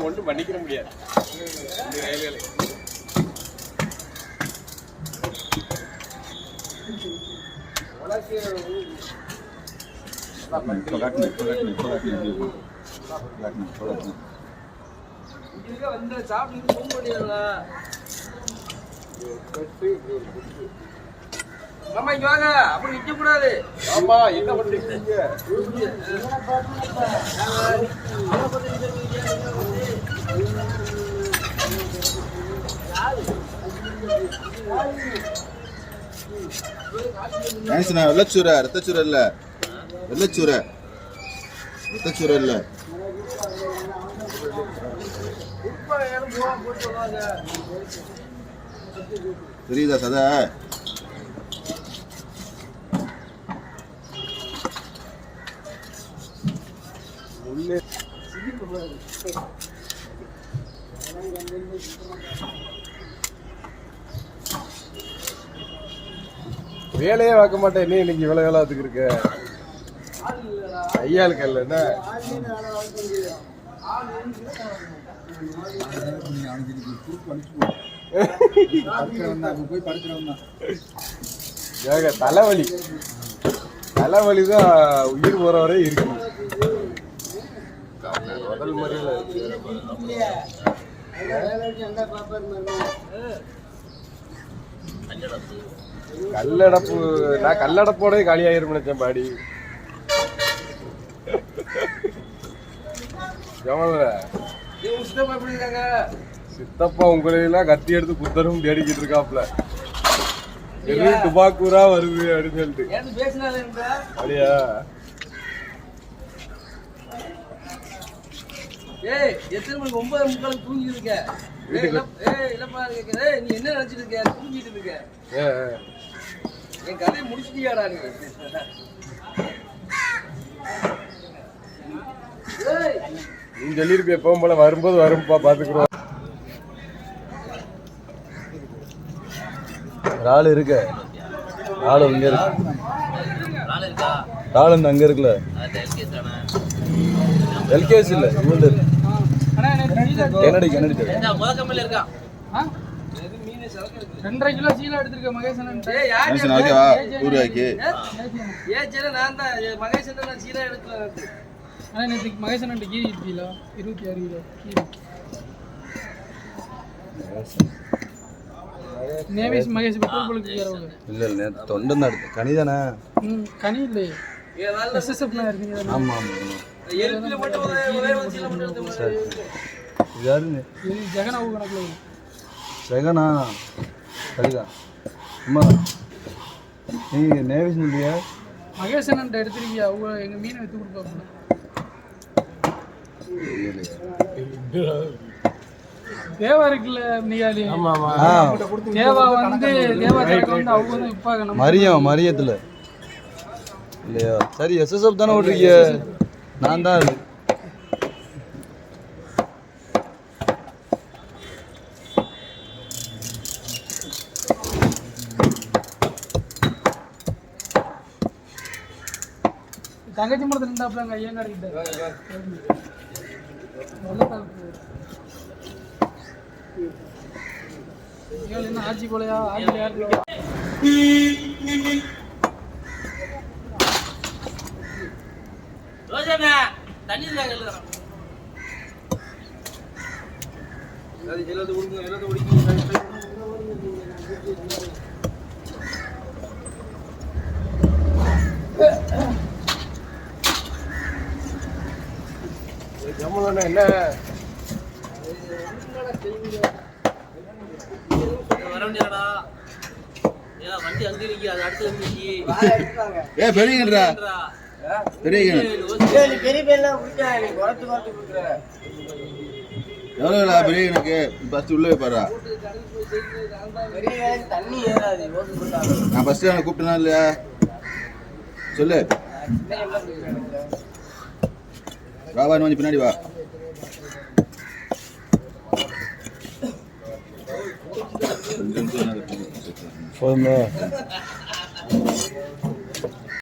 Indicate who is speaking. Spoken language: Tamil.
Speaker 1: ஒன்றும் பண்ணிக்கிற முடியாது.
Speaker 2: மாமா இங்க வாங்க, அப்படி நிக்க கூடாது.
Speaker 1: ஆமா, என்ன பண்றீங்க?
Speaker 3: வெள்ளச்சூரை ரத்தச்சூரை இல்ல, வெள்ளச்சூரை ரத்தச்சூரை இல்ல. தெரியுதா சதா?
Speaker 1: வேலையே பார்க்க மாட்டேன். என்ன இன்னைக்கு இவ்வளவு வேலை அதுக்கு இருக்க ஐயாளுக்கு இல்ல என்ன தலைவலி தலைவலிதான் உயிர் போற வரை இருக்கு. முதல் முறையில கல்லடப்பு, நான் கல்லடப்போட காலியாயிரும் நினைச்சேன் பாடி. சித்தப்பா உங்களையெல்லாம் கத்தி எடுத்து புத்தரும் தேடிக்கிட்டு இருக்காப்ல. எதுவும் துபாக்கூரா வருது அப்படின்னு சொல்லிட்டு. அப்படியா?
Speaker 2: எத்தனை மணிக்கு 9:45 தூங்கி இருக்க? நீ என்ன நினைச்சிட்டு இருக்க? தூங்கிட்டு இருக்க. என் கதையை முடிச்சிட்டியாடா நீ?
Speaker 1: நீ சொல்லிருப்ப எப்பவும் போல வரும்போது வரும்பா பாத்துக்கிறோம். ஆள் இருக்க, ஆள் இங்க இருக்கு, ஆள் அங்க இருக்குல்ல. எல்கேசி இல்ல, இவங்க கெனடி கெனடி
Speaker 2: 2.5 கிலோ சீலா எடுத்துருக்க மகேசன். மகேசன் சீலா எடுக்கல. மகேசன் கீரி கிலோ 26 கிலோ நேவிஸ் மகேஷ் இல்ல
Speaker 3: இல்ல தொண்டன் தான் எடுத்து. கனி தானே?
Speaker 2: கனி இல்லையே, எஸ்எஸ்எஃப் இருக்கீங்க.
Speaker 3: ஆமா ஆமா.
Speaker 2: ஜெகனா கணக்குல
Speaker 3: ஜெகனா சரிதா. அம்மா நீங்க நேவிஸ் இல்லையா?
Speaker 2: மகேசன் எடுத்துருக்கியா? அவங்க எங்க மீனை எடுத்து கொடுப்பாங்க. தேவா இருக்குல்ல நிகாலி. தேவா வந்து தேவா வந்து அவங்க வந்து விற்பாங்க.
Speaker 3: மரியத்துல இல்லையா? சரி எஸ்எஸ்எஃப் தானே ஓட்டுறீங்க? நான் தான்
Speaker 2: தங்கச்சி மரத்தில் இருந்தாப்லாங்க ஐயங்கார் கிட்ட. என்ன ஆட்சி கொலையா? ஆட்சியில் யாருக்கு தண்ணி
Speaker 1: என்ன
Speaker 2: வண்டி அங்க இருக்கு, அது அடுத்து
Speaker 3: எவ்வளோ பெரிய எனக்கு ஃபர்ஸ்ட் உள்ளே பாரு.
Speaker 2: தண்ணி ஏறாது.
Speaker 3: நான் ஃபர்ஸ்ட் கூப்பிட்டேனா இல்லையா சொல்லு. ராவா கொஞ்சம் பின்னாடி வா.
Speaker 4: போதுமா?